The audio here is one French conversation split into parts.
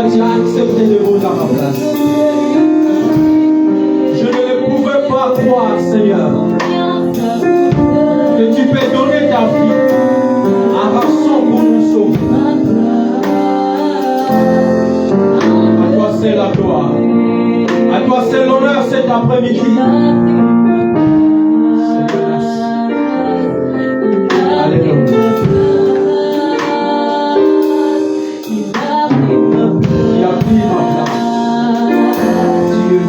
tu as accepté de mourir à ma place. Je ne pouvais pas croire, Seigneur, que tu peux donner ta vie en rançon pour nous sauver. À toi c'est la gloire. À toi c'est l'honneur cet après-midi. Alléluia. Il a pris ma place. Dieu,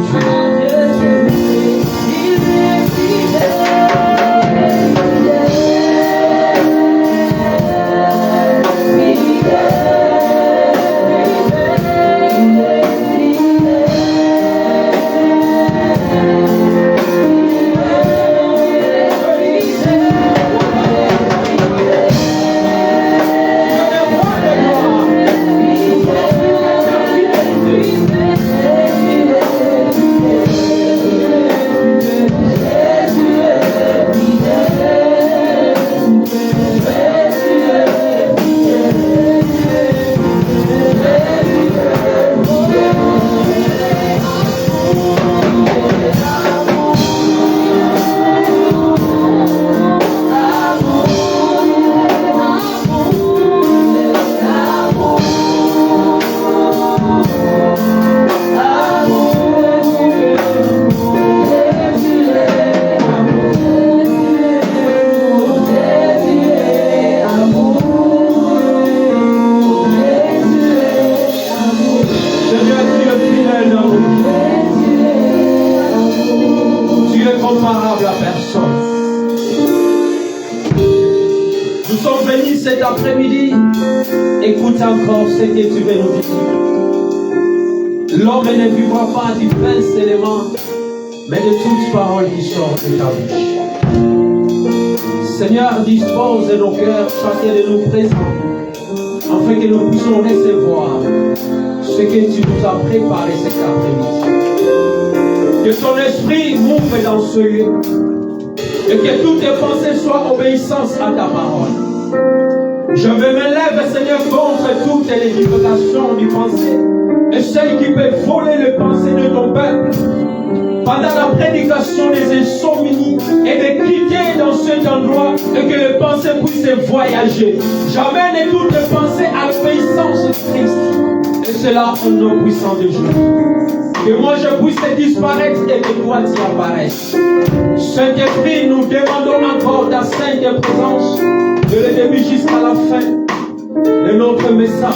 encore ce que tu veux nous dire. L'homme ne vivra pas du pain seulement, mais de toutes paroles qui sortent de ta bouche. Seigneur, dispose de nos cœurs, chacun de nous présents, afin que nous puissions recevoir ce que tu nous as préparé cet après-midi. Que ton esprit m'ouvre dans ce lieu, et que toutes tes pensées soient obéissance à ta parole. Je me lève, Seigneur, contre toutes les divulgations du pensée et celles qui peuvent voler le pensée de ton peuple. Pendant la prédication des insomnies et des critères dans cet endroit et que les pensées puissent voyager. J'amène toutes les pensées à l'obéissance de Christ. Et cela au nom puissant de Dieu. Que moi je puisse disparaître et que toi tu apparaisses. Saint-Esprit, nous demandons encore ta sainte présence de le début jusqu'à la fin de notre message.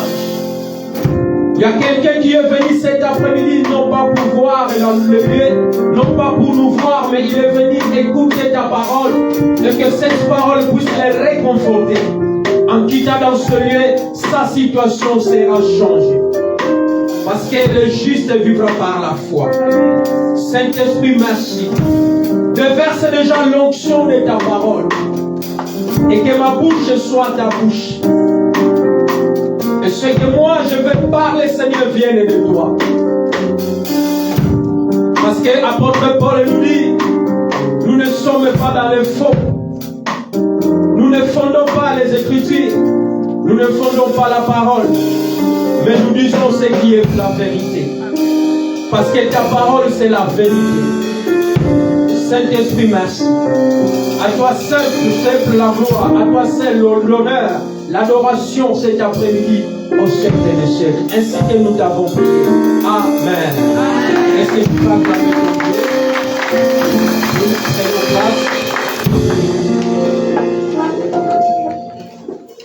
Il y a quelqu'un qui est venu cet après-midi, non pas pour voir le lieu, non pas pour nous voir, mais il est venu écouter ta parole et que cette parole puisse le réconforter. En quittant dans ce lieu, sa situation sera changée. Parce que le juste vivra par la foi. Saint-Esprit, merci. Déverse déjà l'onction de ta parole. Et que ma bouche soit ta bouche. Et ce que moi je veux parler, Seigneur, vienne de toi. Parce que l'apôtre Paul nous dit, nous ne sommes pas dans le faux. Nous ne fondons pas les Écritures. Nous ne fondons pas la parole. Mais nous disons ce qui est la vérité. Parce que ta parole, c'est la vérité. Saint-Esprit, merci. À toi seul, la gloire. À toi seul, l'honneur, l'adoration cet après-midi au siècle des siècles. Ainsi que nous t'avons prié. Amen. Est-ce que tu vas acclamer ton Dieu? Nous prenons place.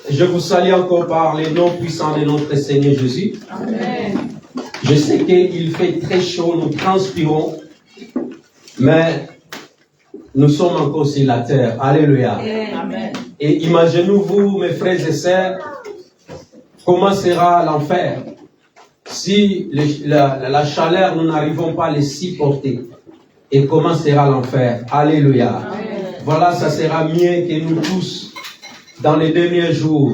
Je vous salue encore par les noms puissants de notre Seigneur Jésus. Amen. Je sais qu'il fait très chaud, nous transpirons, mais nous sommes encore sur la terre. Alléluia. Amen. Et imaginez-vous, mes frères et sœurs, comment sera l'enfer si la chaleur, nous n'arrivons pas à les supporter. Et comment sera l'enfer? Alléluia. Amen. Voilà, ça sera mieux que nous tous, dans les derniers jours,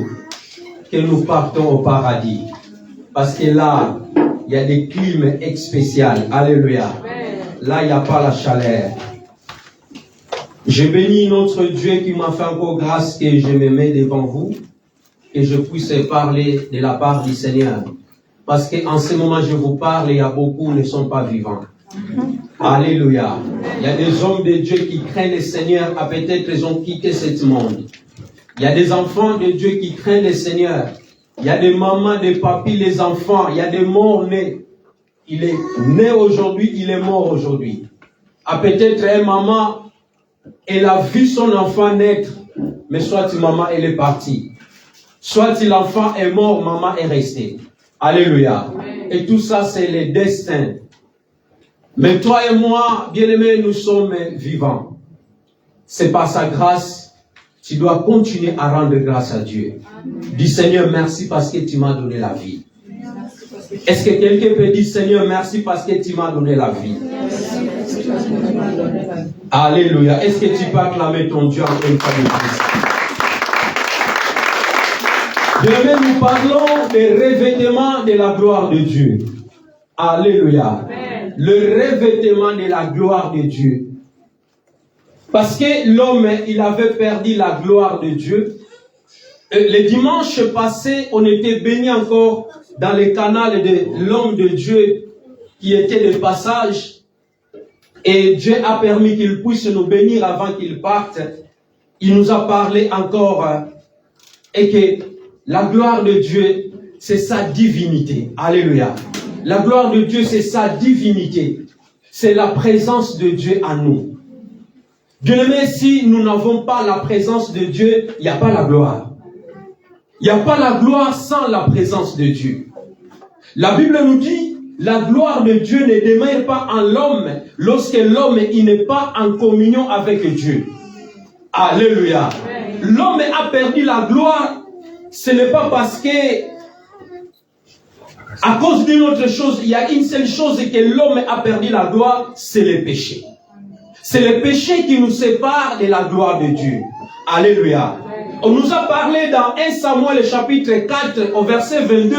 que nous partons au paradis. Parce que là, il y a des climats spéciaux. Alléluia. Amen. Là, il n'y a pas la chaleur. Je bénis notre Dieu qui m'a fait encore grâce que je me mets devant vous, que je puisse parler de la part du Seigneur. Parce qu'en ce moment, je vous parle, il y a beaucoup qui ne sont pas vivants. Alléluia. Il y a des hommes de Dieu qui craignent le Seigneur, à peut-être ils ont quitté ce monde. Il y a des enfants de Dieu qui craignent le Seigneur. Il y a des mamans, des papis, les enfants. Il y a des morts nés. Il est né aujourd'hui, il est mort aujourd'hui. À peut-être une maman, elle a vu son enfant naître, mais soit maman, elle est partie. Soit l'enfant est mort, maman est restée. Alléluia. Et tout ça, c'est le destin. Mais toi et moi, bien-aimés, nous sommes vivants. C'est par sa grâce, tu dois continuer à rendre grâce à Dieu. Dis Seigneur, merci parce que tu m'as donné la vie. Est-ce que quelqu'un peut dire Seigneur, merci parce que tu m'as donné la vie? Alléluia. Est-ce que tu peux acclamer ton Dieu en une fois de plus? Bien-aimés, nous parlons des revêtements de la gloire de Dieu. Alléluia. Le revêtement de la gloire de Dieu. Parce que l'homme, il avait perdu la gloire de Dieu. Le dimanche passé, on était béni encore dans le canal de l'homme de Dieu qui était de passage. Et Dieu a permis qu'il puisse nous bénir avant qu'il parte. Il nous a parlé encore et que la gloire de Dieu, c'est sa divinité. Alléluia. La gloire de Dieu, c'est sa divinité. C'est la présence de Dieu en nous. Bien-aimés, si nous n'avons pas la présence de Dieu, il n'y a pas la gloire. Il n'y a pas la gloire sans la présence de Dieu. La Bible nous dit, la gloire de Dieu ne demeure pas en l'homme lorsque l'homme n'est pas en communion avec Dieu. Alléluia. L'homme a perdu la gloire, ce n'est pas parce que à cause d'une autre chose, il y a une seule chose que l'homme a perdu la gloire, c'est le péché. C'est le péché qui nous sépare de la gloire de Dieu. Alléluia. On nous a parlé dans 1 Samuel chapitre 4 au verset 22,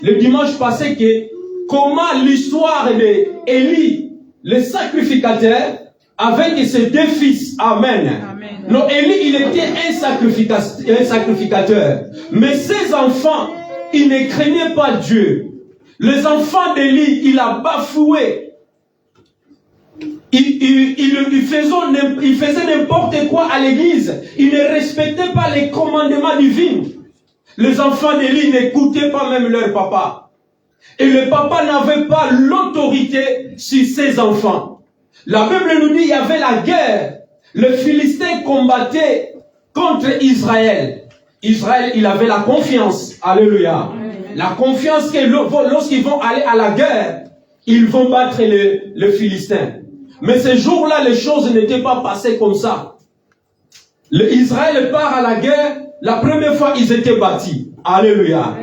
le dimanche passé, que comment l'histoire d'Élie, le sacrificateur, avec ses deux fils. Amen. Amen. Non, Élie, il était un sacrificateur. Mais ses enfants, ils ne craignaient pas Dieu. Les enfants d'Élie, il a bafoué. Il faisait n'importe quoi à l'église. Il ne respectait pas les commandements divins. Les enfants d'Élie n'écoutaient pas même leur papa. Et le papa n'avait pas l'autorité sur ses enfants. La Bible nous dit qu'il y avait la guerre. Le Philistin combattait contre Israël. Israël, il avait la confiance. Alléluia. La confiance que lorsqu'ils vont aller à la guerre, ils vont battre le Philistin. Mais ce jour-là, les choses n'étaient pas passées comme ça. Israël part à la guerre, la première fois, ils étaient bâtis. Alléluia.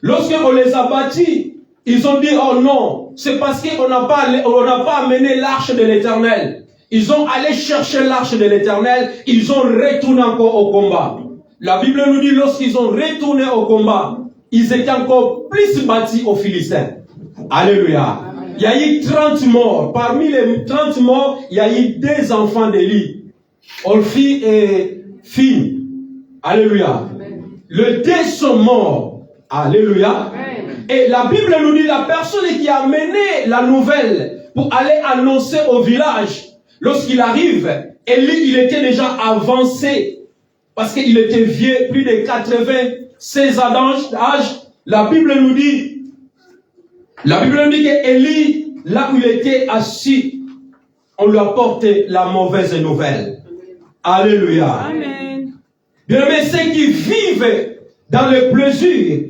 Lorsqu'on les a bâtis, ils ont dit, oh non, c'est parce qu'on n'a pas amené l'arche de l'Éternel. Ils ont allé chercher l'arche de l'Éternel, ils ont retourné encore au combat. La Bible nous dit, lorsqu'ils ont retourné au combat, ils étaient encore plus bâtis aux Philistins. Alléluia. Il y a eu 30 morts. Parmi les 30 morts, il y a eu 2 enfants d'Élie. Orphi et Phine. Alléluia. Les 2 sont morts. Alléluia. Et la Bible nous dit, la personne qui a mené la nouvelle pour aller annoncer au village, lorsqu'il arrive, Élie, il était déjà avancé. Parce qu'il était vieux, plus de 96 ans d'âge. La Bible nous dit qu'Élie, là où il était assis, on lui apporte la mauvaise nouvelle. Alléluia. Amen. Bien aimé, ceux qui vivent dans le plaisir,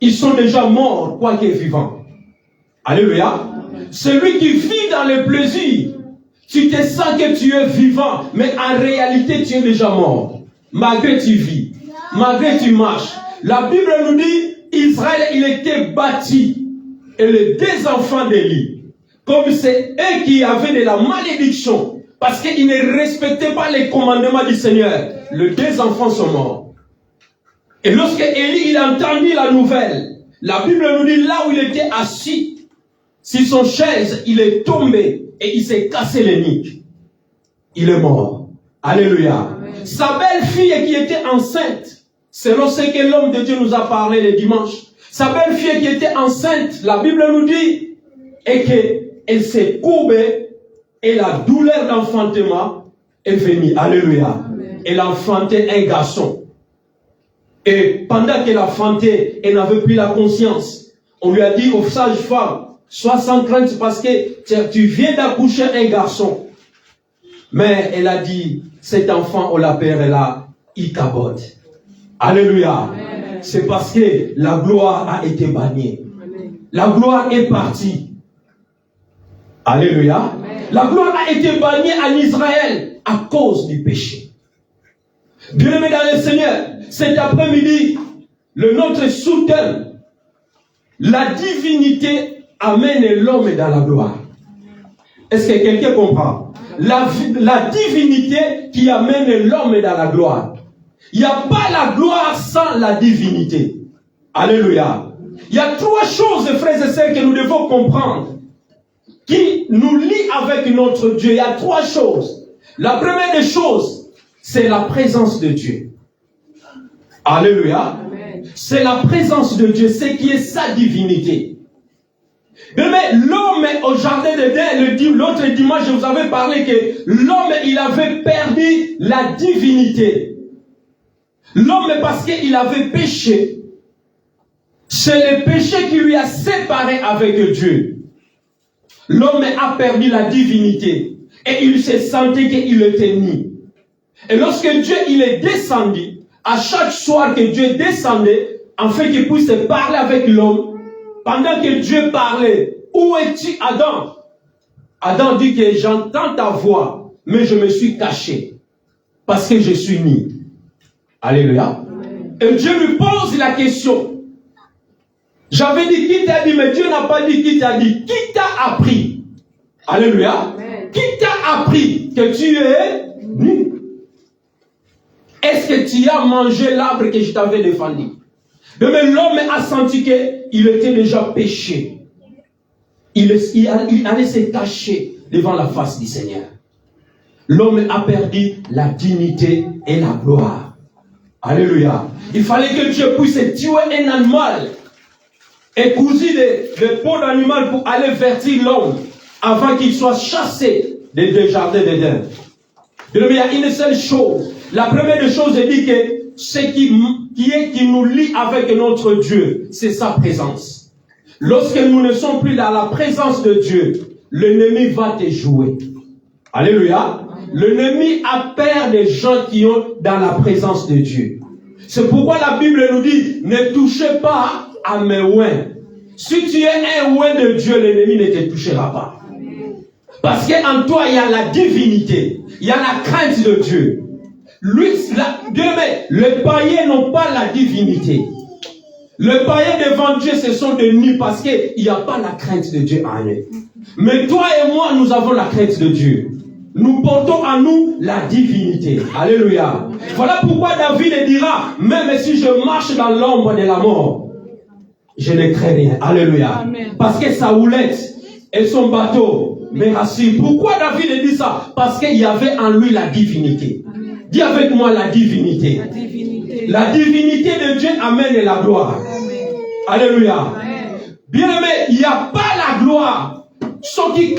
ils sont déjà morts, quoique vivants. Alléluia. Celui qui vit dans le plaisir, tu te sens que tu es vivant, mais en réalité, tu es déjà mort. Malgré tu vis, malgré tu marches. La Bible nous dit, Israël, il était bâti. Et les 2 enfants d'Élie, comme c'est eux qui avaient de la malédiction, parce qu'ils ne respectaient pas les commandements du Seigneur, les 2 enfants sont morts. Et lorsque Élie il a entendu la nouvelle, la Bible nous dit là où il était assis, sur son chaise, il est tombé et il s'est cassé les niques. Il est mort. Alléluia. Amen. Sa belle-fille qui était enceinte, selon ce que l'homme de Dieu nous a parlé le dimanche, Sa belle-fille qui était enceinte, la Bible nous dit, et qu'elle s'est courbée et la douleur d'enfantement est venue. Alléluia. Amen. Elle a enfanté un garçon. Et pendant qu'elle a enfanté, elle n'avait plus la conscience. On lui a dit aux sages-femmes, sois sans crainte parce que tu viens d'accoucher un garçon. Mais elle a dit, cet enfant, on l'appellera Ichabod. Alléluia. Amen. C'est parce que la gloire a été bannie. Amen. La gloire est partie. Alléluia. Amen. La gloire a été bannie en Israël à cause du péché. Bien-aimés dans le Seigneur, cet après-midi, notre soutien, la divinité amène l'homme dans la gloire. Est-ce que quelqu'un comprend? La divinité qui amène l'homme dans la gloire. Il n'y a pas la gloire sans la divinité. Alléluia. Il y a trois choses, frères et sœurs, que nous devons comprendre qui nous lie avec notre Dieu. Il y a trois choses. La première des choses, c'est la présence de Dieu. Alléluia. C'est la présence de Dieu, c'est qui est sa divinité. Mais l'homme au jardin d'Éden, l'autre dimanche, je vous avais parlé que l'homme, il avait perdu la divinité. L'homme, parce qu'il avait péché, c'est le péché qui lui a séparé avec Dieu. L'homme a perdu la divinité et il se sentait qu'il était nu. Et lorsque Dieu il est descendu, à chaque soir que Dieu descendait, afin qu'il puisse parler avec l'homme, pendant que Dieu parlait, où es-tu, Adam? Adam dit que j'entends ta voix, mais je me suis caché, parce que je suis nu. Alléluia. Et Dieu lui pose la question. J'avais dit qui t'a dit, mais Dieu n'a pas dit qui t'a dit. Qui t'a appris? Alléluia. Amen. Qui t'a appris que tu es nu? Est-ce que tu as mangé l'arbre que je t'avais défendu? Mais l'homme a senti qu'il était déjà péché. Il allait se cacher devant la face du Seigneur. L'homme a perdu la dignité et la gloire. Alléluia. Il fallait que Dieu puisse tuer un animal et cousu de peau d'animal pour aller vertir l'homme avant qu'il soit chassé des jardins d'Éden. Il y a une seule chose. La première des choses, elle dit que ce qui nous lie avec notre Dieu, c'est sa présence. Lorsque nous ne sommes plus dans la présence de Dieu, l'ennemi va te jouer. Alléluia. L'ennemi a peur des gens qui sont dans la présence de Dieu. C'est pourquoi la Bible nous dit, ne touchez pas à mes oins. Si tu es un oin de Dieu, l'ennemi ne te touchera pas. Parce qu'en toi, il y a la divinité. Il y a la crainte de Dieu. Les païens n'ont pas la divinité. Les païens devant Dieu, ce sont des nus parce qu'il n'y a pas la crainte de Dieu en eux. Mais toi et moi, nous avons la crainte de Dieu. Nous portons en nous la divinité. Alléluia. Voilà pourquoi David dira, même si je marche dans l'ombre de la mort, je ne crains rien. Alléluia. Amen. Parce que sa houlette et son bateau me rassurent. Pourquoi David dit ça? Parce qu'il y avait en lui la divinité. Amen. Dis avec moi la divinité. La divinité. La divinité de Dieu amène la gloire. Amen. Alléluia. Amen. Bien aimé, il n'y a pas la gloire. Quand il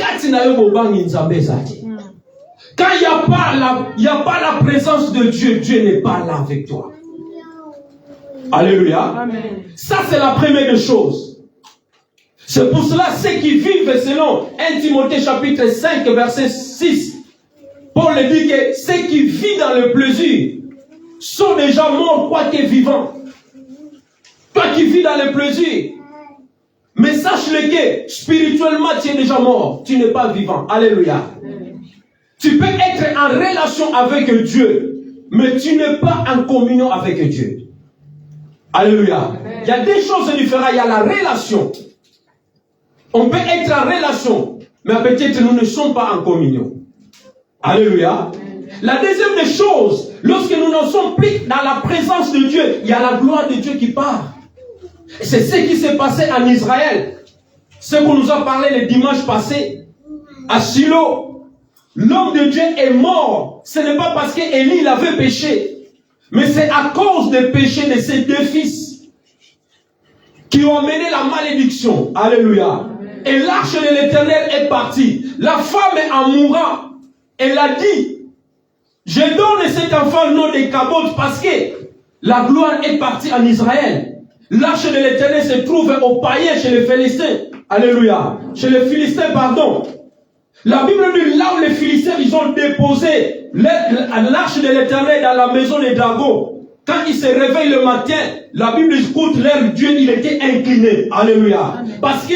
n'y a pas la présence de Dieu, Dieu n'est pas là avec toi. Alléluia. Amen. Ça, c'est la première des choses. C'est pour cela, ceux qui vivent selon 1 Timothée chapitre 5, verset 6, Paul dit que ceux qui vivent dans le plaisir sont déjà morts, quoique vivants. Toi qui vis dans le plaisir, mais sache-le que spirituellement, tu es déjà mort. Tu n'es pas vivant. Alléluia. Tu peux être en relation avec Dieu, mais tu n'es pas en communion avec Dieu. Alléluia. Il y a des choses différentes. Il y a la relation. On peut être en relation, mais peut-être nous ne sommes pas en communion. Alléluia. La deuxième des choses, lorsque nous n'en sommes plus dans la présence de Dieu, il y a la gloire de Dieu qui part. C'est ce qui s'est passé en Israël. Ce qu'on nous a parlé le dimanche passé, à Silo. L'homme de Dieu est mort. Ce n'est pas parce qu'Élie avait péché, mais c'est à cause des péchés de ses deux fils qui ont amené la malédiction. Alléluia. Et l'arche de l'Éternel est partie. La femme, en mourant, elle a dit, je donne cet enfant le nom de Cabot parce que la gloire est partie en Israël. L'arche de l'Éternel se trouve aux païens chez les Philistins. Alléluia. Chez les Philistins, pardon. La Bible dit, là où les Philistins, ils ont déposé l'arche de l'Éternel dans la maison des dragons. Quand ils se réveillent le matin, la Bible écoute leur Dieu, il était incliné. Alléluia. Parce que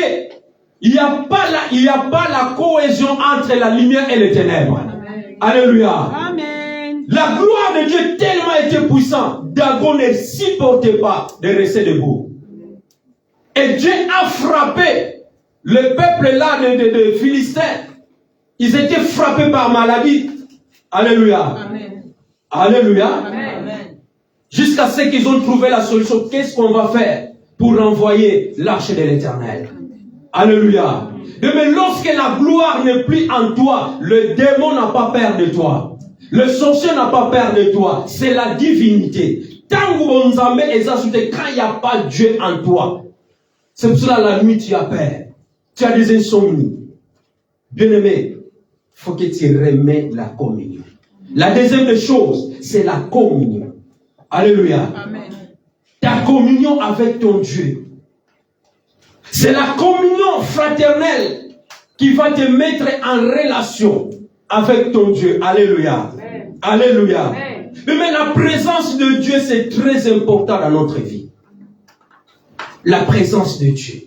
il n'y a pas la cohésion entre la lumière et les ténèbres. Alléluia. Amen. La gloire de Dieu tellement était puissante, Dagon ne supportait pas de rester debout. Et Dieu a frappé le peuple là de Philistins. Ils étaient frappés par maladie. Alléluia. Amen. Alléluia. Amen. Jusqu'à ce qu'ils ont trouvé la solution. Qu'est-ce qu'on va faire pour envoyer l'arche de l'Éternel? Alléluia. Mais lorsque la gloire n'est plus en toi, le démon n'a pas peur de toi. Le sorcier n'a pas peur de toi. C'est la divinité. Tant que vous quand il n'y a pas Dieu en toi, c'est pour cela la nuit tu as peur. Tu as des insomnies. Bien-aimé, il faut que tu remets la communion. La deuxième des choses, c'est la communion. Alléluia. Amen. Ta communion avec ton Dieu. C'est la communion fraternelle qui va te mettre en relation avec ton Dieu. Alléluia. Amen. Alléluia. Amen. Mais la présence de Dieu, c'est très important dans notre vie. La présence de Dieu.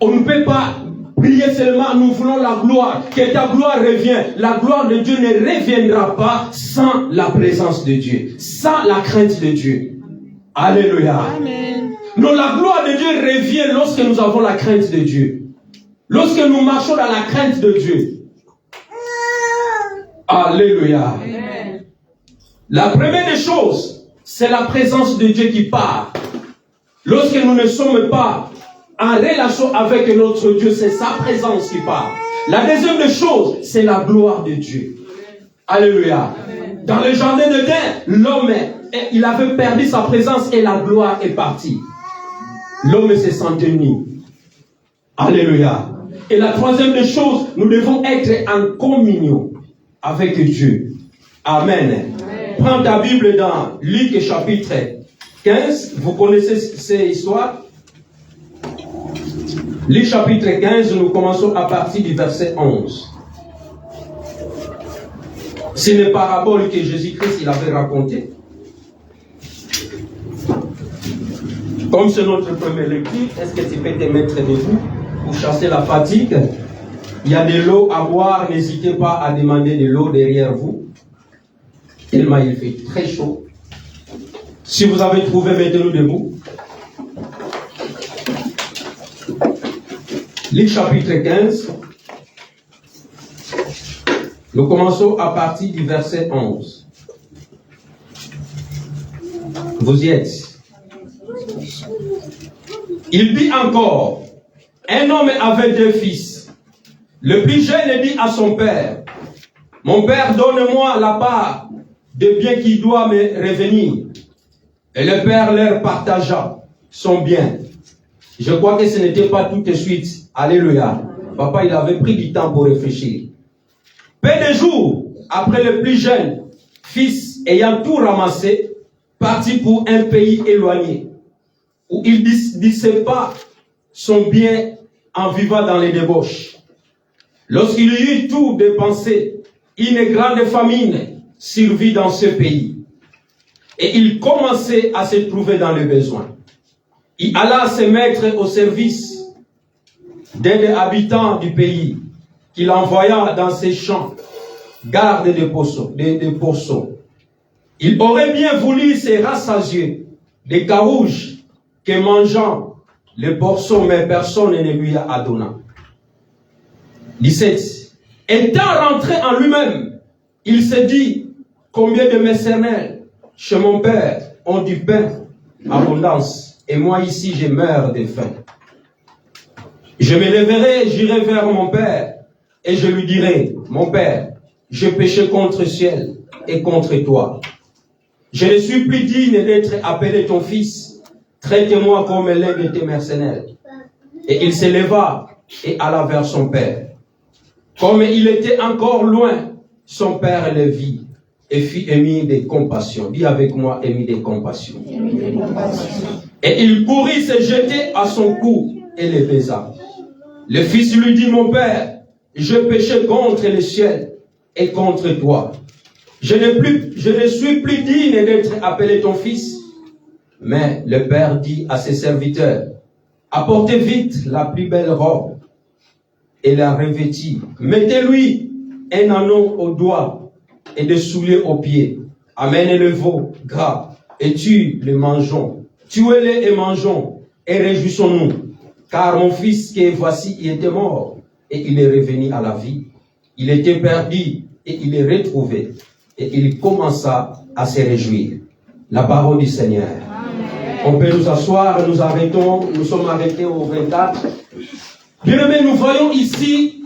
On ne peut pas prier seulement, nous voulons la gloire, que ta gloire revienne. La gloire de Dieu ne reviendra pas sans la présence de Dieu, sans la crainte de Dieu. Alléluia. Amen. Non, la gloire de Dieu revient lorsque nous avons la crainte de Dieu. Lorsque nous marchons dans la crainte de Dieu. Alléluia. Amen. La première des choses, c'est la présence de Dieu qui part. Lorsque nous ne sommes pas en relation avec notre Dieu, c'est sa présence qui part. La deuxième des choses, c'est la gloire de Dieu. Alléluia. Amen. Dans le jardin d'Éden, l'homme, il avait perdu sa présence et la gloire est partie. L'homme se sentait nu. Alléluia. Et la troisième des choses, nous devons être en communion avec Dieu. Amen. Amen. Prends ta Bible dans Luc chapitre 15. Vous connaissez ces histoires? Luc chapitre 15, nous commençons à partir du verset 11. C'est une parabole que Jésus-Christ il avait racontée. Comme c'est notre première lecture, est-ce que tu peux te mettre debout pour chasser la fatigue? Il y a de l'eau à boire, n'hésitez pas à demander de l'eau derrière vous. Tellement il fait très chaud. Si vous avez trouvé, mettez-nous debout. Luc chapitre 15. Nous commençons à partir du verset 11. Vous y êtes. Il dit encore, un homme avait 2 fils. Le plus jeune dit à son père, mon père, donne-moi la part de bien qui doit me revenir. Et le père leur partagea son bien. Je crois que ce n'était pas tout de suite. Alléluia. Papa, il avait pris du temps pour réfléchir. Peu de jours après le plus jeune fils ayant tout ramassé, partit pour un pays éloigné, où il dissipa son bien en vivant dans les débauches. Lorsqu'il eut tout dépensé, une grande famine survit dans ce pays. Et il commençait à se trouver dans le besoin. Il alla se mettre au service d'un des habitants du pays, qu'il envoya dans ses champs, garde des pourceaux. Il aurait bien voulu se rassasier des carouges que mangeant les porceaux, mais personne ne lui a donné. 17. Étant rentré en lui-même, il se dit, combien de mercenaires chez mon père ont du pain abondance, et moi ici je meurs de faim. Je me lèverai, j'irai vers mon père, et je lui dirai, mon père, j'ai péché contre le ciel et contre toi. Je ne suis plus digne d'être appelé ton fils. Traite-moi comme l'un de tes mercenaires. Et il s'éleva et alla vers son père. Comme il était encore loin, son père le vit et fut ému de compassion. Dis avec moi, ému de compassion. Et il courut se jeter à son cou et le baisa. Le fils lui dit, mon père, je péchais contre le ciel et contre toi. Je ne suis plus digne d'être appelé ton fils. Mais le père dit à ses serviteurs, apportez vite la plus belle robe et la revêtit. Mettez-lui un anneau au doigt et des souliers aux pieds. Amenez le veau gras et tuez-le et mangeons et réjouissons-nous. Car mon fils qui est voici, il était mort et il est revenu à la vie. Il était perdu et il est retrouvé. Et il commença à se réjouir. La parole du Seigneur. On peut nous asseoir, nous arrêtons, nous sommes arrêtés au 24. Bien-aimés, nous voyons ici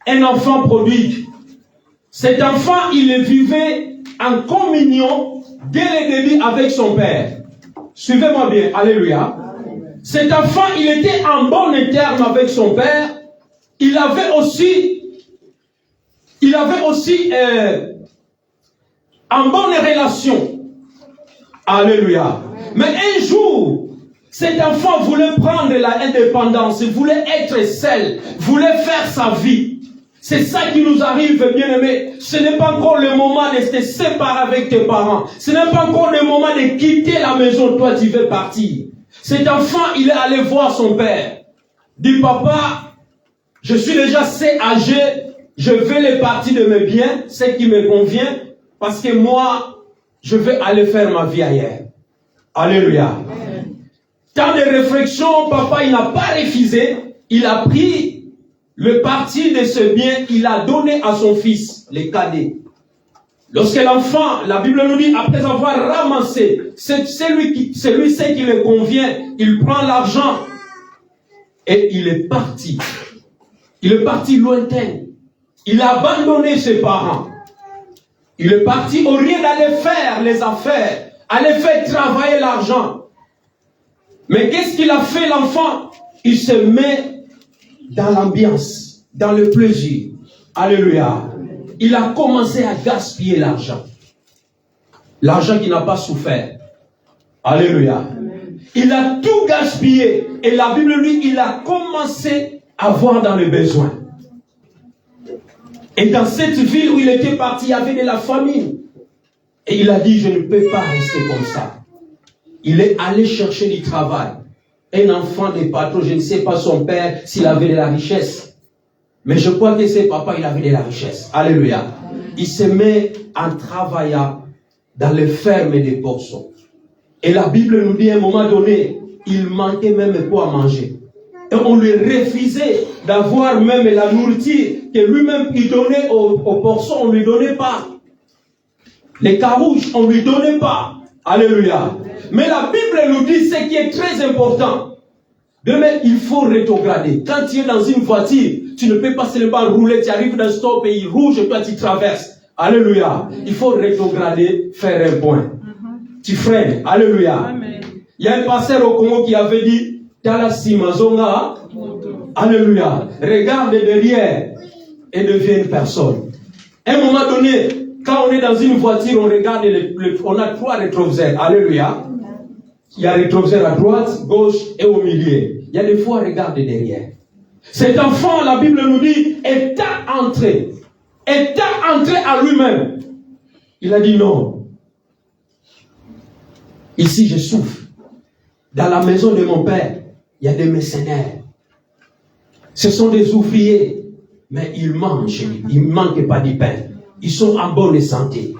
un enfant prodigue. Cet enfant, il vivait en communion dès le début avec son père. Suivez-moi bien, alléluia. Cet enfant, il était en bon terme avec son père. Il avait aussi en bonne relation. Alléluia. Mais un jour, cet enfant voulait prendre l'indépendance, voulait être seul, voulait faire sa vie. C'est ça qui nous arrive, bien-aimés. Ce n'est pas encore le moment de te séparer avec tes parents. Ce n'est pas encore le moment de quitter la maison. Toi, tu veux partir. Cet enfant, il est allé voir son père. Dit, papa, je suis déjà assez âgé. Je veux les parties de mes biens, ce qui me convient, parce que moi, je veux aller faire ma vie ailleurs. Alléluia. Tant de réflexions, papa, il n'a pas refusé. Il a pris le parti de ce bien, il a donné à son fils, les cadets. Lorsque l'enfant, la Bible nous dit, après avoir ramassé, celui qui le convient, il prend l'argent et il est parti. Il est parti lointain. Il a abandonné ses parents. Il est parti au lieu d'aller faire les affaires, aller faire travailler l'argent. Mais qu'est-ce qu'il a fait l'enfant? Il se met dans l'ambiance, dans le plaisir. Alléluia. Il a commencé à gaspiller l'argent. L'argent qu'il n'a pas souffert. Alléluia. Il a tout gaspillé. Et la Bible, lui, il a commencé à voir dans le besoin. Et dans cette ville où il était parti, il y avait de la famine. Et il a dit, je ne peux pas rester comme ça. Il est allé chercher du travail. Un enfant de patron, je ne sais pas son père s'il avait de la richesse. Mais je crois que ses papas, il avait de la richesse. Alléluia. Il se met en travaillant dans les fermes des portions. Et la Bible nous dit à un moment donné, il manquait même quoi manger. Et on lui refusait d'avoir même la nourriture que lui-même il donnait aux portions, on ne lui donnait pas. Les carouches, on ne lui donnait pas. Alléluia. Mais la Bible nous dit ce qui est très important. Demain, il faut rétrograder. Quand tu es dans une voiture, tu ne peux pas seulement rouler, tu arrives dans ce pays rouge et toi tu traverses. Alléluia. Il faut rétrograder, faire un point. Tu freines. Alléluia. Amen. Il y a un pasteur au Congo qui avait dit, alléluia. Regarde derrière et deviens une personne. À un moment donné, quand on est dans une voiture, on regarde, on a 3 rétroviseurs. Alléluia. Il y a rétroviseur à droite, gauche et au milieu. Il y a des fois, regarde derrière. Cet enfant, la Bible nous dit, étant entré à lui-même, il a dit non. Ici, je souffre. Dans la maison de mon père, il y a des mercenaires. Ce sont des ouvriers, mais ils mangent. Ils ne manquent pas du pain. Ils sont en bonne santé.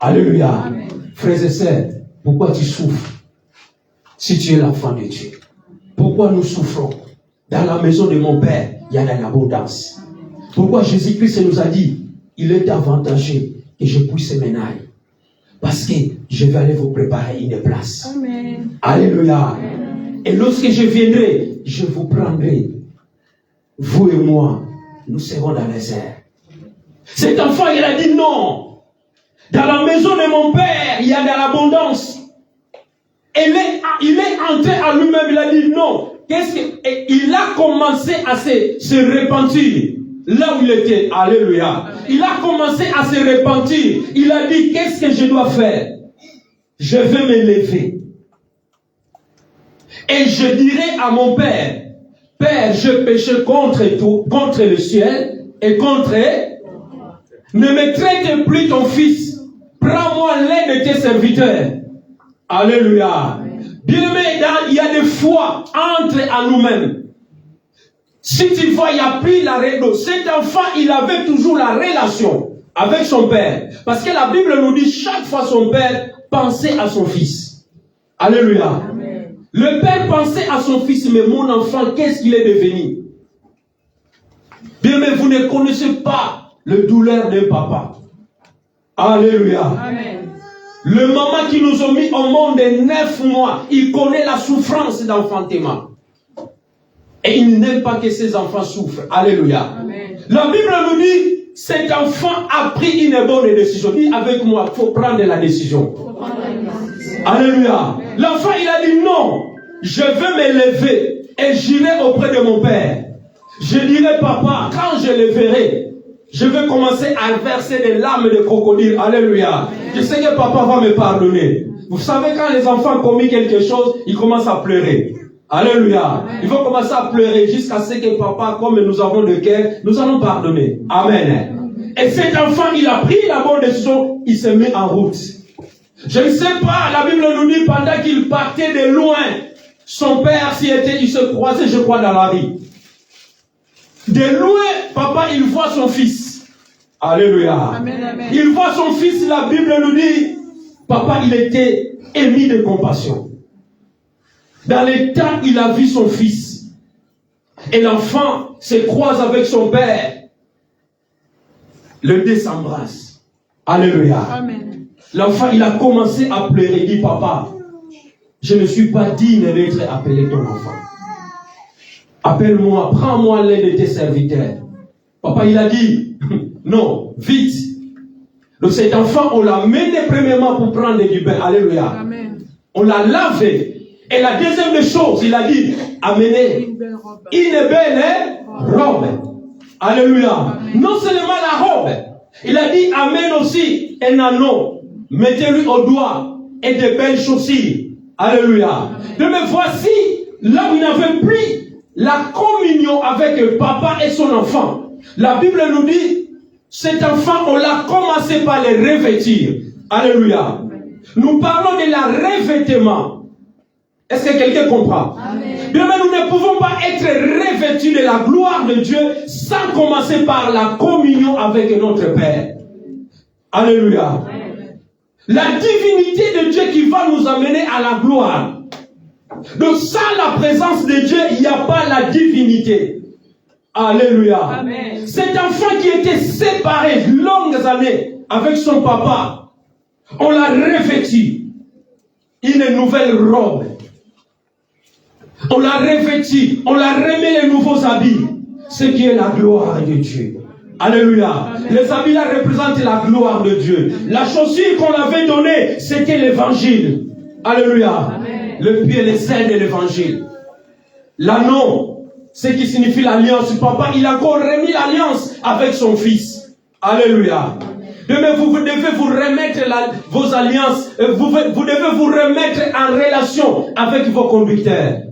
Alléluia. Amen. Frères et sœurs, pourquoi tu souffres si tu es l'enfant de Dieu? Pourquoi nous souffrons? Dans la maison de mon père, il y a de l'abondance. Pourquoi Jésus-Christ nous a dit, il est avantageux que je puisse m'en aller. Parce que je vais aller vous préparer une place. Amen. Alléluia. Amen. Et lorsque je viendrai, je vous prendrai. Vous et moi, nous serons dans les airs. Cet enfant, il a dit non. Dans la maison de mon père, il y a de l'abondance. Il est entré refait à lui-même, il a dit non. Et il a commencé à se repentir là où il était. Alléluia. Il a commencé à se repentir. Il a dit, qu'est-ce que je dois faire? Je vais me lever. Et je dirai à mon Père, Père, je péché contre le ciel et contre... Ne me traite plus ton fils. Prends-moi l'un de tes serviteurs. Alléluia. Bien-aimé, il y a des fois entre à nous-mêmes. Si tu vois, il n'y a plus la relation. Cet enfant, il avait toujours la relation avec son père. Parce que la Bible nous dit, chaque fois son père pensait à son fils. Alléluia. Amen. Le père pensait à son fils, mais mon enfant, qu'est-ce qu'il est devenu? Bien, mais vous ne connaissez pas le douleur d'un papa. Alléluia. Amen. Le maman qui nous a mis au monde de 9 mois, il connaît la souffrance d'enfantement. Et il n'aime pas que ses enfants souffrent. Alléluia. Amen. La Bible nous dit, cet enfant a pris une bonne décision. Dis avec moi, il faut prendre la décision. Alléluia. L'enfant, il a dit non, je vais me lever et j'irai auprès de mon père. Je dirai, papa, quand je le verrai, je vais commencer à verser des larmes de crocodile. Alléluia. Je sais que papa va me pardonner. Vous savez, quand les enfants commettent quelque chose, ils commencent à pleurer. Alléluia. Ils vont commencer à pleurer jusqu'à ce que papa, comme nous avons de cœur, nous allons pardonner. Amen. Et cet enfant, il a pris la bonne décision, il se met en route. Je ne sais pas, la Bible nous dit, pendant qu'il partait de loin, son père il se croisait, je crois, dans la rue. De loin, papa, il voit son fils. Alléluia. Amen, amen. Il voit son fils, la Bible nous dit, papa, il était ému de compassion. Dans les temps, il a vu son fils. Et l'enfant se croise avec son père. Le deux s'embrasse. Alléluia. Amen. L'enfant, il a commencé à pleurer. Il dit, papa, je ne suis pas digne d'être appelé ton enfant. Appelle-moi, prends-moi l'un de tes serviteurs. Papa, il a dit, non, vite. Donc cet enfant, on l'a mené premièrement pour prendre du bain. Alléluia. Amen. On l'a lavé. Et la deuxième des choses, il a dit, amenez une belle robe. Alléluia. Amen. Non seulement la robe, il a dit, amène aussi un anneau. Mettez-lui au doigt et de belles chaussures. Alléluia. Mais voici, là où il n'avait plus la communion avec papa et son enfant. La Bible nous dit, cet enfant, on l'a commencé par le revêtir. Alléluia. Nous parlons de la revêtement. Est-ce que quelqu'un comprend? Amen. Bien, mais nous ne pouvons pas être revêtus de la gloire de Dieu sans commencer par la communion avec notre Père. Alléluia. Amen. La divinité de Dieu qui va nous amener à la gloire. Donc sans la présence de Dieu, il n'y a pas la divinité. Alléluia. Amen. Cet enfant qui était séparé longues années avec son papa, on l'a revêtu une nouvelle robe. On l'a revêtu, on l'a remis les nouveaux habits, ce qui est la gloire de Dieu. Alléluia. Amen. Les habits là représentent la gloire de Dieu. La chaussure qu'on avait donnée, c'était l'évangile. Alléluia. Amen. Le pied, les ailes de l'évangile. L'anneau, ce qui signifie l'alliance. Papa, il a encore remis l'alliance avec son fils. Alléluia. Mais vous devez vous remettre vos alliances. Vous devez vous remettre en relation avec vos conducteurs.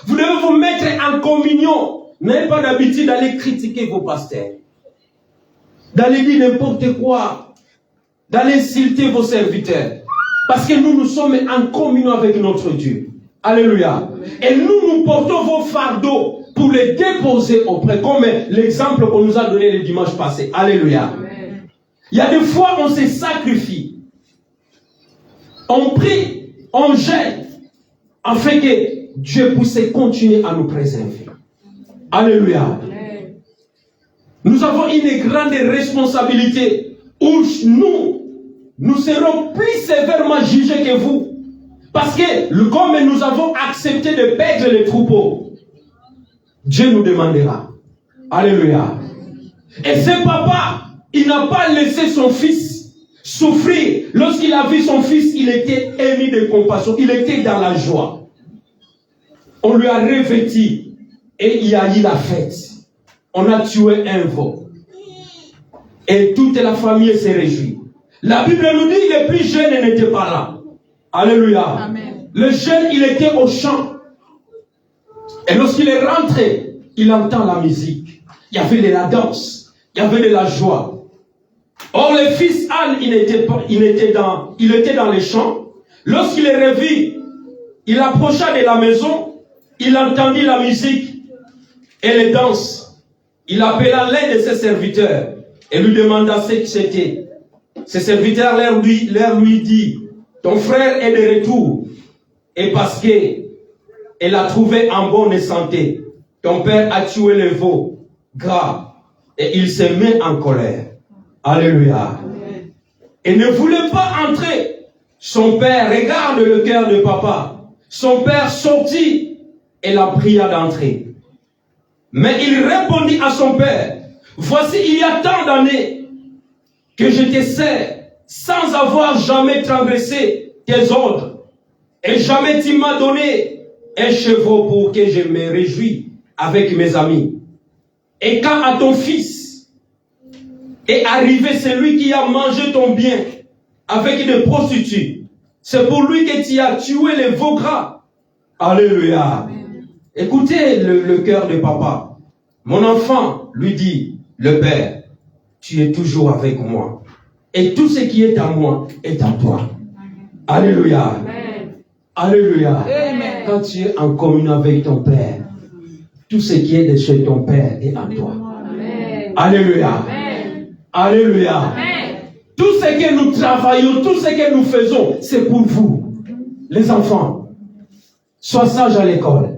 Vous devez vous mettre en communion. N'ayez pas d'habitude d'aller critiquer vos pasteurs. D'aller dire n'importe quoi. D'aller insulter vos serviteurs. Parce que nous sommes en communion avec notre Dieu. Alléluia. Et nous portons vos fardeaux pour les déposer auprès. Comme l'exemple qu'on nous a donné le dimanche passé. Alléluia. Amen. Il y a des fois on se sacrifie. On prie, on gêne. Afin que Dieu puisse continuer à nous préserver. Alléluia. Amen. Nous avons une grande responsabilité où nous serons plus sévèrement jugés que vous. Parce que comme nous avons accepté de perdre les troupeaux, Dieu nous demandera. Alléluia. Et ce papa, il n'a pas laissé son fils souffrir. Lorsqu'il a vu son fils, il était ému de compassion. Il était dans la joie. On lui a revêti et il y a eu la fête. On a tué un veau. Et toute la famille s'est réjouie. La Bible nous dit que le plus jeune n'était pas là. Alléluia. Amen. Le jeune, il était au champ. Et lorsqu'il est rentré, il entend la musique. Il y avait de la danse. Il y avait de la joie. Or, le fils Anne, il était dans les champs. Lorsqu'il est revu, il approcha de la maison. Il entendit la musique et les danses. Il appela l'un de ses serviteurs et lui demanda ce que c'était. Ses serviteurs leur lui dit, ton frère est de retour. Et parce qu'elle a trouvé en bonne santé, ton père a tué le veau gras. Et il se met en colère. Alléluia. Amen. Et ne voulait pas entrer. Son père, regarde le cœur de papa. Son père sortit et la pria d'entrer. Mais il répondit à son père, voici il y a tant d'années que je te sers sans avoir jamais transgressé tes ordres. Et jamais tu m'as donné un chevreau pour que je me réjouisse avec mes amis. Et quand à ton fils est arrivé celui qui a mangé ton bien avec des prostituées, c'est pour lui que tu as tué les veaux gras. Alléluia. Écoutez le cœur de papa. Mon enfant, lui dit le père, tu es toujours avec moi. Et tout ce qui est à moi est à toi. Alléluia. Amen. Alléluia. Amen. Quand tu es en communion avec ton père, tout ce qui est de chez ton père est à toi. Amen. Alléluia. Amen. Alléluia. Amen. Tout ce que nous travaillons, tout ce que nous faisons, c'est pour vous, les enfants. Sois sage à l'école.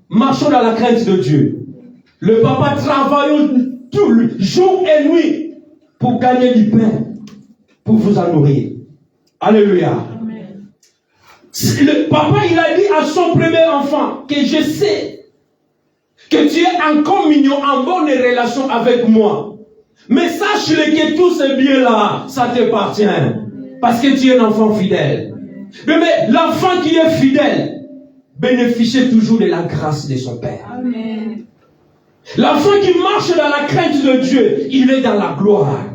Marchons dans la crainte de Dieu. Le papa travaille tout le jour et nuit pour gagner du pain, pour vous en nourrir. Alléluia. Amen. Le papa, il a dit à son premier enfant que je sais que tu es en communion, en bonne relation avec moi. Mais sache-le que tout ce bien-là, ça t'appartient. Parce que tu es un enfant fidèle. Mais l'enfant qui est fidèle bénéficie toujours de la grâce de son Père. Amen. L'enfant qui marche dans la crainte de Dieu, il est dans la gloire.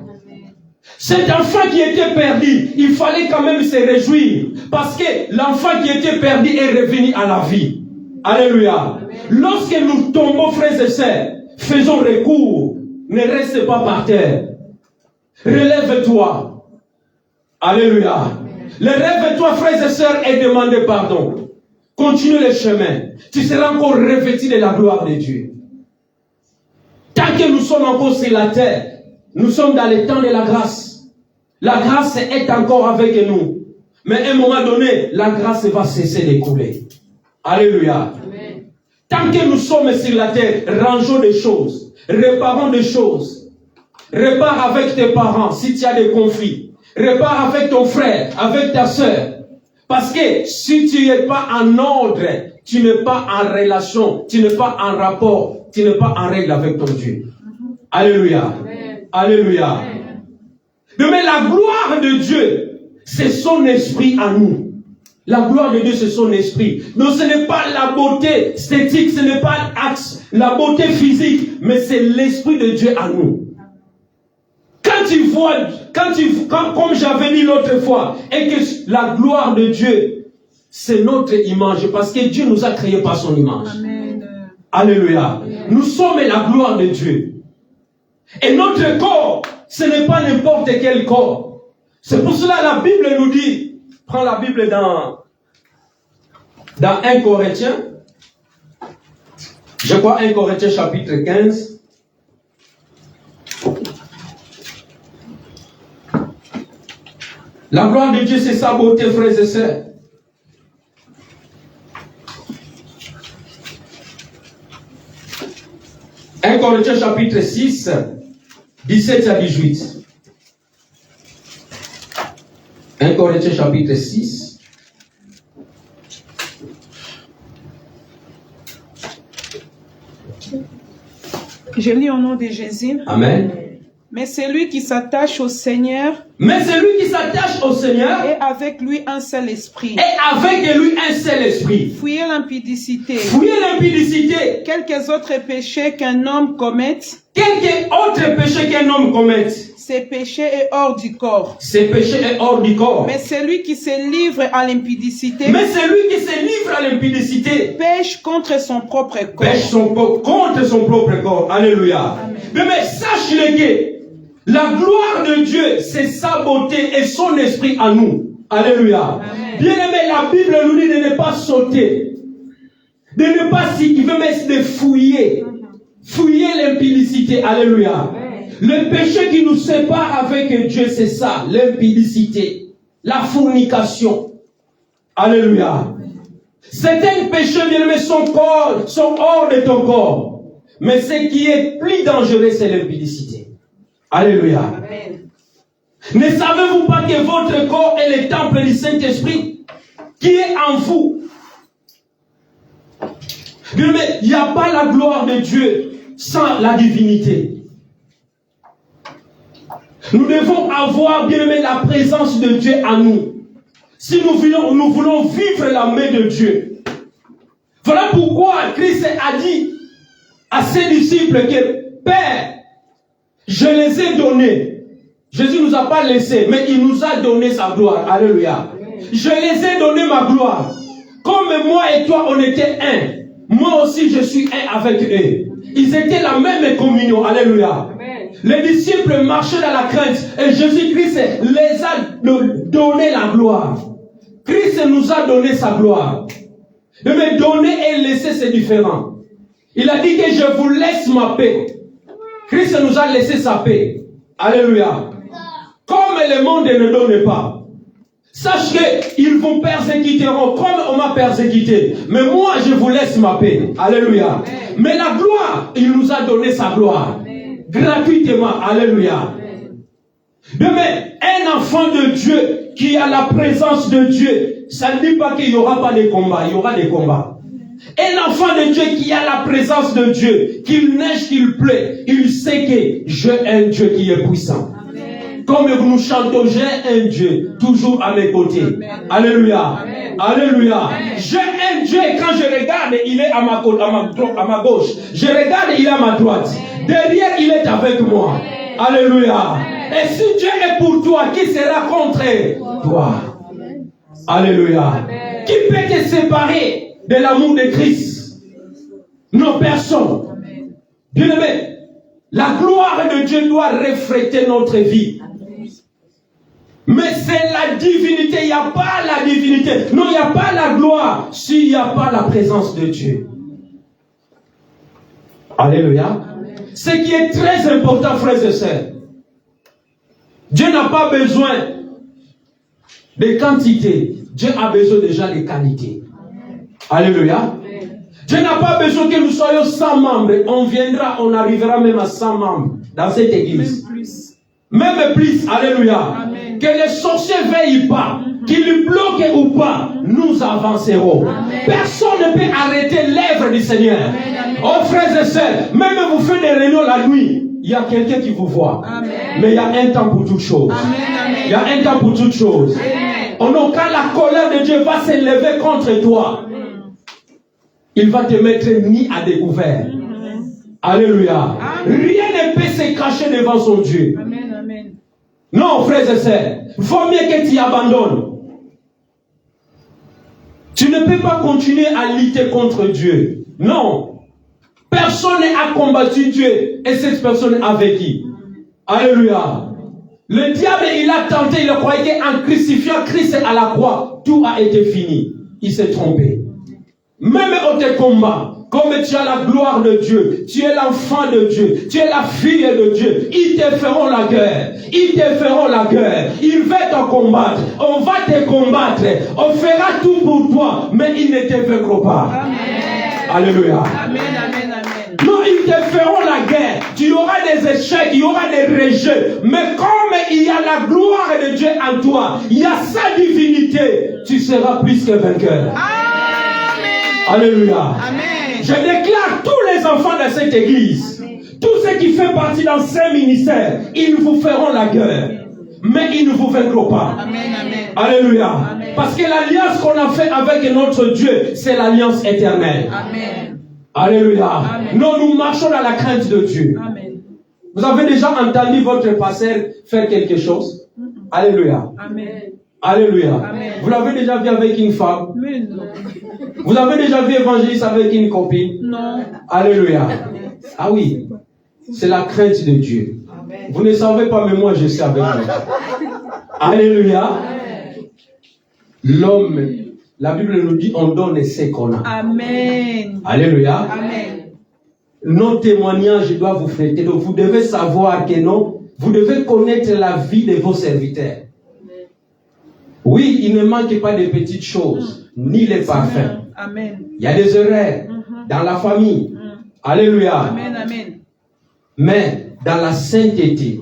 Cet enfant qui était perdu, il fallait quand même se réjouir. Parce que l'enfant qui était perdu est revenu à la vie. Alléluia. Amen. Lorsque nous tombons, frères et sœurs, faisons recours. Ne reste pas par terre. Relève-toi. Alléluia. Relève-toi, frères et sœurs, et demande pardon. Continue le chemin. Tu seras encore revêtu de la gloire de Dieu. Tant que nous sommes encore sur la terre, nous sommes dans le temps de la grâce. La grâce est encore avec nous. Mais à un moment donné, la grâce va cesser de couler. Alléluia. Amen. Tant que nous sommes sur la terre, rangeons des choses. Réparons des choses. Répare avec tes parents si tu as des conflits. Répare avec ton frère, avec ta soeur. Parce que si tu n'es pas en ordre, tu n'es pas en relation, tu n'es pas en rapport, tu n'es pas en règle avec ton Dieu. Alléluia. Amen. Alléluia. Amen. Mais la gloire de Dieu, c'est son esprit à nous. La gloire de Dieu, c'est son esprit. Donc ce n'est pas la beauté esthétique, ce n'est pas la beauté physique, mais c'est l'esprit de Dieu à nous. Quand tu vois, comme j'avais dit l'autre fois, et que la gloire de Dieu, c'est notre image, parce que Dieu nous a créés par son image. Amen. Alléluia. Amen. Nous sommes la gloire de Dieu. Et notre corps, ce n'est pas n'importe quel corps. C'est pour cela que la Bible nous dit, prends la Bible dans 1 Corinthiens, je crois 1 Corinthiens chapitre 15. La gloire de Dieu, c'est sa beauté, frères et sœurs. « 1 Corinthiens chapitre 6, 17 à 18. 1 Corinthiens chapitre 6. Je lis au nom de Jésus. Amen. Mais celui qui s'attache au Seigneur Mais celui qui s'attache au Seigneur et avec lui un seul esprit. Et avec lui un seul esprit. Fuyez l'impudicité. Fuyez l'impudicité. Quelques autres péchés qu'un homme commette. Quelque autre péché qu'un homme commette. Ces péchés est hors du corps. Ces péchés est hors du corps. Mais celui qui se livre à l'impudicité. Mais celui qui se livre à l'impudicité. Pêche contre son propre corps. Pêche contre son propre corps. Alléluia. Mais sache-le que la gloire de Dieu, c'est sa beauté et son esprit en nous. Alléluia. Bien-aimé, la Bible nous dit de ne pas sauter. De ne pas mais de fouiller. Fouiller l'impudicité. Alléluia. Le péché qui nous sépare avec Dieu, c'est ça, l'impudicité, la fornication. Alléluia. Certains péchés, bien-aimés, sont hors de ton corps. Mais ce qui est plus dangereux, c'est l'impudicité. Alléluia. Amen. Ne savez-vous pas que votre corps est le temple du Saint-Esprit qui est en vous? Mais il n'y a pas la gloire de Dieu sans la divinité. Nous devons avoir, bien aimé, la présence de Dieu en nous. Si nous voulons vivre la main de Dieu. Voilà pourquoi Christ a dit à ses disciples que Père, je les ai donnés. Jésus ne nous a pas laissés, mais il nous a donné sa gloire. Alléluia. Je les ai donné ma gloire. Comme moi et toi, on était un. Moi aussi, je suis un avec eux. Ils étaient la même communion. Alléluia. Les disciples marchaient dans la crainte et Jésus-Christ les a donné la gloire. Christ nous a donné sa gloire. Mais donner et laisser, c'est différent. Il a dit que je vous laisse ma paix. Christ nous a laissé sa paix. Alléluia. Comme le monde ne donne pas. Sache qu'ils vous persécuteront comme on m'a persécuté. Mais moi, je vous laisse ma paix. Alléluia. Mais la gloire, il nous a donné sa gloire. Gratuitement. Alléluia. Mais un enfant de Dieu qui a la présence de Dieu, ça ne dit pas qu'il n'y aura pas de combat. Il y aura des combats. Un enfant de Dieu qui a la présence de Dieu, qu'il neige, qu'il pleut, il sait que j'ai un Dieu qui est puissant. Amen. Comme nous chantons, j'ai un Dieu toujours à mes côtés. Amen. Alléluia. Amen. Alléluia. Amen. J'ai un Dieu, quand je regarde, il est à ma gauche. Je regarde, il est à ma droite. Amen. Derrière, il est avec moi. Amen. Alléluia. Amen. Et si Dieu est pour toi, qui sera contre toi? Amen. Alléluia. Amen. Qui peut te séparer de l'amour de Christ? Non, personne. Bien-aimé, la gloire de Dieu doit refléter notre vie. Mais c'est la divinité. Il n'y a pas la divinité. Non, il n'y a pas la gloire s'il n'y a pas la présence de Dieu. Alléluia. Ce qui est très important, frères et sœurs. Dieu n'a pas besoin de quantité. Dieu a besoin déjà de qualité. Alléluia. Dieu n'a pas besoin que nous soyons 100 membres. On arrivera même à 100 membres dans cette église. Même plus. Alléluia. Amen. Que les sorciers ne veillent pas, qu'ils bloquent ou pas, nous avancerons. Amen. Personne ne peut arrêter l'œuvre du Seigneur. Amen. Oh frères et sœurs, même vous faites des réunions la nuit, il y a quelqu'un qui vous voit. Amen. Mais il y a un temps pour toutes choses. Amen. Il y a un temps pour toutes choses. Quand la colère de Dieu va s'élever contre toi, il va te mettre mis à découvert. Alléluia. Amen. Rien ne peut se cacher devant son Dieu. Amen, amen. Non, frères et sœurs, il faut mieux que tu abandonnes. Tu ne peux pas continuer à lutter contre Dieu. Non. Personne n'a combattu Dieu et cette personne a vécu. Alléluia. Le diable, il a tenté, il croyait qu'en crucifiant Christ à la croix, tout a été fini. Il s'est trompé. Même au tes combats, comme tu as la gloire de Dieu, tu es l'enfant de Dieu, tu es la fille de Dieu, ils te feront la guerre. Ils te feront la guerre. Ils vont te combattre. On va te combattre. On fera tout pour toi, mais ils ne te vaincront pas. Amen. Alléluia. Amen, amen, amen. Non, ils te feront la guerre. Tu auras des échecs, il y aura des rejets. Mais comme il y a la gloire de Dieu en toi, il y a sa divinité, tu seras plus que vainqueur. Amen. Alléluia. Amen. Je déclare tous les enfants de cette église, Tout ce qui fait partie dans ces ministères, ils vous feront la guerre, mais ils ne vous vaincront pas. Amen, amen. Alléluia. Amen. Parce que l'alliance qu'on a fait avec notre Dieu, c'est l'alliance éternelle. Amen. Alléluia. Amen. Non, nous marchons dans la crainte de Dieu. Amen. Vous avez déjà entendu votre pasteur faire quelque chose? Alléluia. Amen. Alléluia. Amen. Vous l'avez déjà vu avec une femme? Mais non. Vous avez déjà vu évangéliste avec une copine? Non. Alléluia. Ah oui, c'est la crainte de Dieu. Vous ne savez pas, mais moi je sais avec vous. Alléluia. L'homme, la Bible nous dit, on donne ce qu'on a. Amen. Alléluia. Amen. Nos témoignages doivent vous fêter. Donc vous devez savoir que non, vous devez connaître la vie de vos serviteurs. Oui, il ne manque pas de petites choses, ni les parfums. Amen. Il y a des erreurs dans la famille. Alléluia. Amen. Amen. Mais dans la sainteté,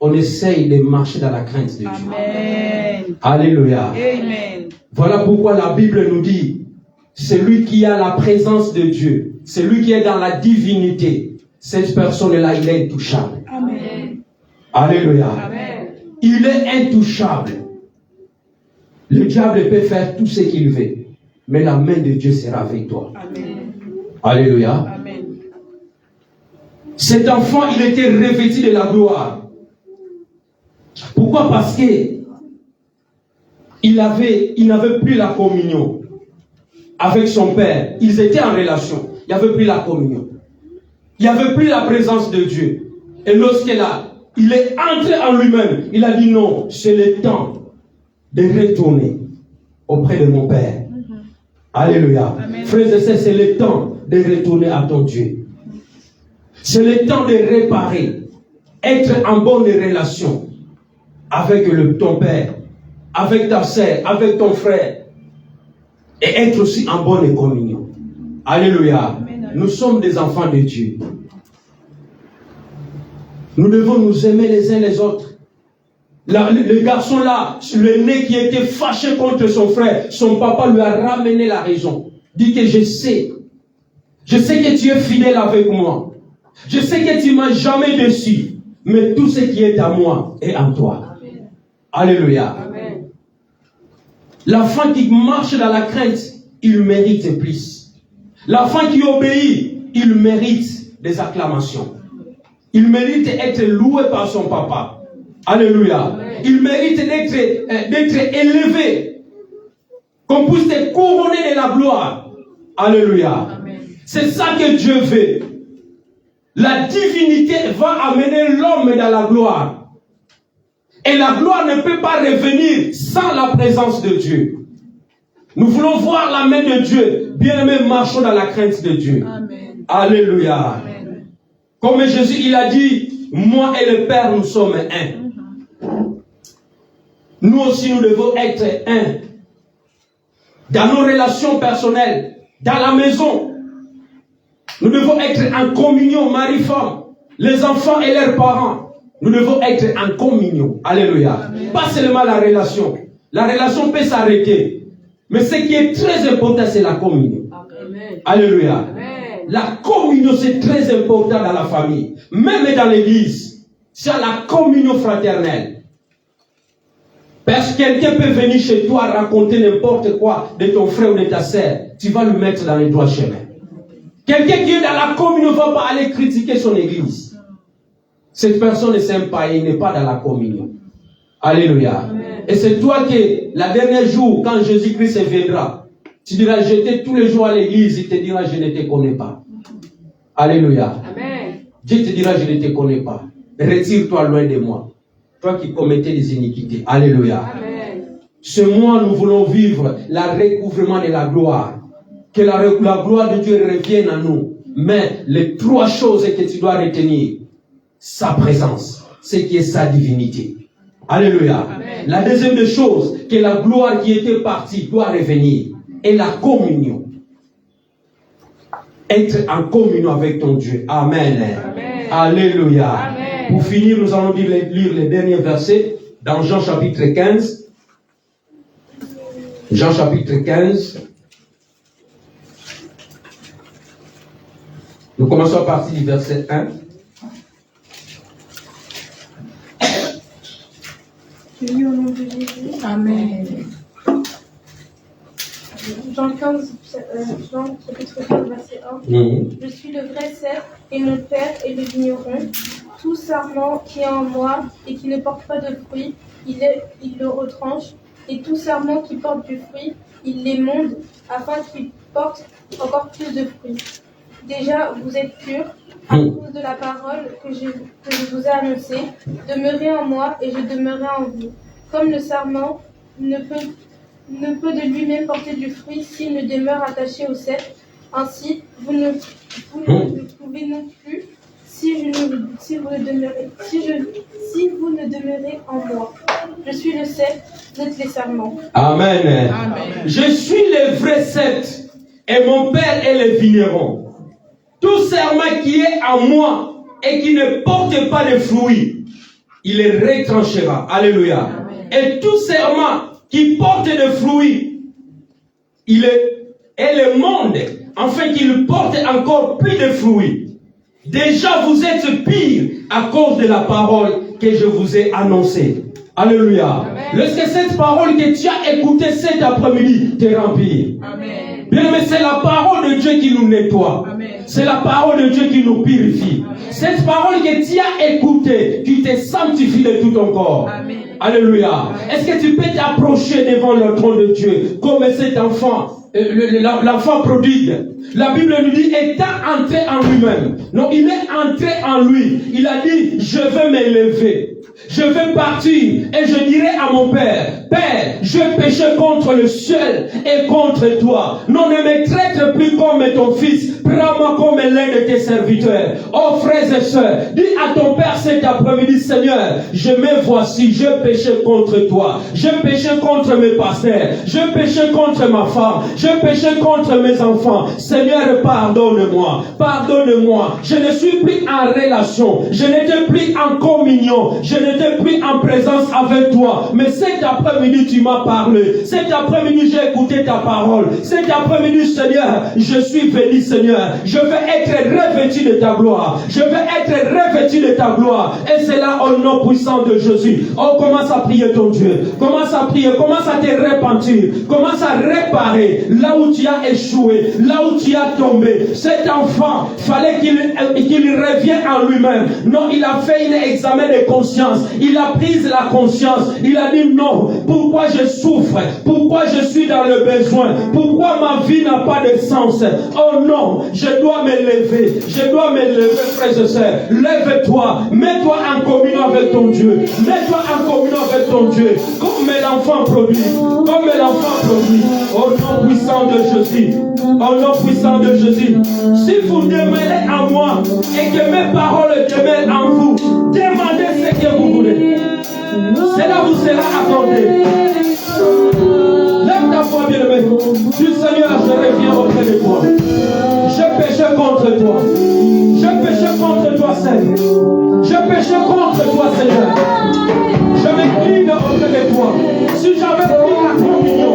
on essaye de marcher dans la crainte de Dieu. Amen. Alléluia. Amen. Voilà pourquoi la Bible nous dit, celui qui a la présence de Dieu, celui qui est dans la divinité, cette personne-là, il est intouchable. Amen. Alléluia. Amen. Il est intouchable. Le diable peut faire tout ce qu'il veut, mais la main de Dieu sera avec toi. Amen. Alléluia. Amen. Cet enfant, il était revêtu de la gloire. Pourquoi? Parce que il n'avait plus la communion avec son père. Ils étaient en relation. Il n'y avait plus la communion. Il n'y avait plus la présence de Dieu. Et lorsqu'il il est entré en lui-même, il a dit non, c'est le temps de retourner auprès de mon Père. Alléluia. Amen. Frères et sœurs, c'est le temps de retourner à ton Dieu. C'est le temps de réparer, être en bonne relation avec ton Père, avec ta sœur, avec ton frère, et être aussi en bonne communion. Alléluia. Amen. Nous sommes des enfants de Dieu. Nous devons nous aimer les uns les autres. Le garçon là, l'aîné qui était fâché contre son frère, son papa lui a ramené la raison. Dit que je sais que tu es fidèle avec moi. Je sais que tu ne m'as jamais déçu. Mais tout ce qui est à moi est en toi. Amen. Alléluia. Amen. L'enfant qui marche dans la crainte, il mérite plus. L'enfant qui obéit, il mérite des acclamations. Il mérite d'être loué par son papa. Alléluia. Amen. Il mérite d'être élevé. Qu'on puisse te couronner de la gloire. Alléluia. Amen. C'est ça que Dieu veut. La divinité va amener l'homme dans la gloire. Et la gloire ne peut pas revenir sans la présence de Dieu. Nous voulons voir la main de Dieu. Bien-aimés, marchons dans la crainte de Dieu. Amen. Alléluia. Amen. Comme Jésus, il a dit, moi et le Père, nous sommes un. Nous aussi, nous devons être un. Dans nos relations personnelles, dans la maison, nous devons être en communion, mari-femme, les enfants et leurs parents. Nous devons être en communion. Alléluia. Amen. Pas seulement la relation. La relation peut s'arrêter. Mais ce qui est très important, c'est la communion. Amen. Alléluia. Amen. La communion, c'est très important dans la famille. Même dans l'église. C'est la communion fraternelle. Parce que quelqu'un peut venir chez toi raconter n'importe quoi de ton frère ou de ta sœur. Tu vas le mettre dans les droits chemins. Quelqu'un qui est dans la communion ne va pas aller critiquer son église. Cette personne ne s'aime pas et il n'est pas dans la communion. Alléluia. Amen. Et c'est toi qui, la dernière jour, quand Jésus-Christ viendra, tu diras, j'étais tous les jours à l'église, il te dira, je ne te connais pas. Alléluia. Amen. Dieu te dira, je ne te connais pas. Retire-toi loin de moi. Toi qui commettais des iniquités. Alléluia. Amen. Ce mois, nous voulons vivre le recouvrement de la gloire. Que la gloire de Dieu revienne à nous. Mais les trois choses que tu dois retenir, sa présence, ce qui est sa divinité. Alléluia. Amen. La deuxième des choses, que la gloire qui était partie doit revenir. Et la communion. Être en communion avec ton Dieu. Amen. Amen. Alléluia. Amen. Pour finir, nous allons lire les derniers versets dans Jean chapitre 15. Jean chapitre 15. Nous commençons à partir du verset 1. 15, Jean chapitre 15, verset 1. Je suis le vrai cep et mon père est le vigneron. Tout sarment qui est en moi et qui ne porte pas de fruit, il le retranche. Et tout sarment qui porte du fruit, il l'émonde afin qu'il porte encore plus de fruits. Déjà, vous êtes purs à cause de la parole que je vous ai annoncée. Demeurez en moi et je demeurerai en vous. Comme le sarment ne peut de lui-même porter du fruit s'il ne demeure attaché au cep. Ainsi, vous ne pouvez non plus si vous ne demeurez en moi. Je suis le cep, vous êtes les sarments. Amen. Amen. Je suis le vrai cep et mon père est le vigneron. Tout serment qui est en moi et qui ne porte pas de fruits, il les retranchera. Alléluia. Amen. Et tout serment qui porte des fruits, il le monde, afin qu'il porte encore plus de fruits. Déjà, vous êtes pire à cause de la parole que je vous ai annoncée. Alléluia. Lorsque cette parole que tu as écoutée cet après-midi te remplit. Amen. Bien, mais c'est la parole de Dieu qui nous nettoie. Amen. C'est la parole de Dieu qui nous purifie. Amen. Cette parole que tu as écoutée, qui te sanctifie de tout ton corps. Amen. Alléluia. Amen. Est-ce que tu peux t'approcher devant le trône de Dieu comme cet enfant, l'enfant prodigue? La Bible nous dit, étant entré en lui-même. Non, il est entré en lui. Il a dit, je veux m'élever. Je vais partir et je dirai à mon Père, Père, je péché contre le ciel et contre toi. Non, ne me traite plus comme ton fils. Prends-moi comme l'un de tes serviteurs. Oh frères et sœurs, dis à ton Père cet après-midi, Seigneur, je me voici, je péché contre toi. Je péché contre mes pasteurs. Je péché contre ma femme. Je péché contre mes enfants. Seigneur, pardonne-moi. Pardonne-moi. Je ne suis plus en relation. Je n'étais plus en communion. Je n'étais plus en présence avec toi. Mais cet après-midi, tu m'as parlé. Cet après-midi, j'ai écouté ta parole. Cet après-midi, Seigneur, je suis venu, Seigneur. Je veux être revêtu de ta gloire. Je veux être revêtu de ta gloire. Et c'est là au nom puissant de Jésus. Oh, commence à prier ton Dieu. Commence à prier. Commence à te repentir. Commence à réparer là où tu as échoué. Là où tu as tombé. Cet enfant, fallait qu'il revienne en lui-même. Non, il a fait un examen de conscience. Il a pris la conscience. Il a dit non. Pourquoi je souffre? Pourquoi je suis dans le besoin? Pourquoi ma vie n'a pas de sens? Oh non, je dois me lever. Je dois me lever, frères et sœurs. Lève-toi. Mets-toi en communion avec ton Dieu. Mets-toi en communion avec ton Dieu. Comme l'enfant produit. Comme l'enfant produit. Au nom puissant de Jésus. Au nom puissant de Jésus. Si vous demeurez en moi et que mes paroles demeurent en vous, demandez ce que vous voulez. Cela vous sera accordé. Lève ta voix, bien-aimé. Dis, Seigneur, je reviens auprès de toi. Je péché contre toi. Je péché contre toi, Seigneur. Je péché contre toi, Seigneur. Je m'incline auprès de toi. Si j'avais pris la communion,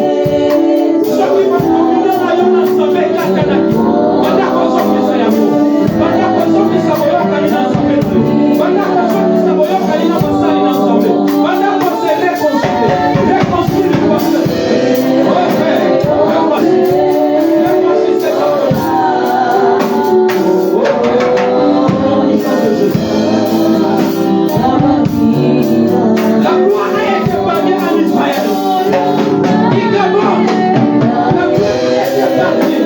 je pris ma communion à Yon Ensemble, Kakanaki. Banda koso kisa yako. Banda koso kisa boyo kalina ensemble. Banda koso kisa boyo kalina basali ensemble. Banda koso réconcilier. Réconcilier le pasteur. Ouais, frère. Réconcilier cet homme. Oh, Jésus. La gloire a été perdue en Israël. Il demande. La gloire a été perdue.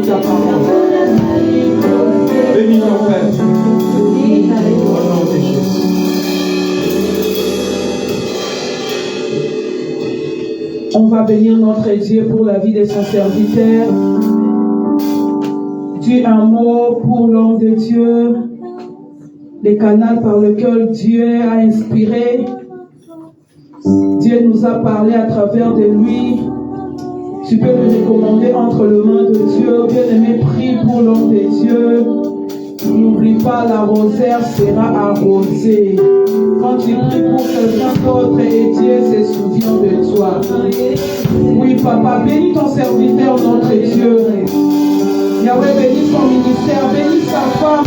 ta parole. Bénis ton Père. Au nom de Jésus. On va bénir notre Dieu pour la vie de son serviteur. Dieu, un mot pour l'homme de Dieu, le canal par lequel Dieu a inspiré. Dieu nous a parlé à travers de lui. Tu peux le recommander entre les mains de Dieu. Bien-aimé, prie pour l'homme de Dieu. N'oublie pas, la rosière sera arrosée. Quand tu pries pour quelqu'un d'autre et Dieu se souvient de toi. Oui, papa, bénis ton serviteur, notre Dieu. Yahweh, bénis son ministère, bénis sa femme,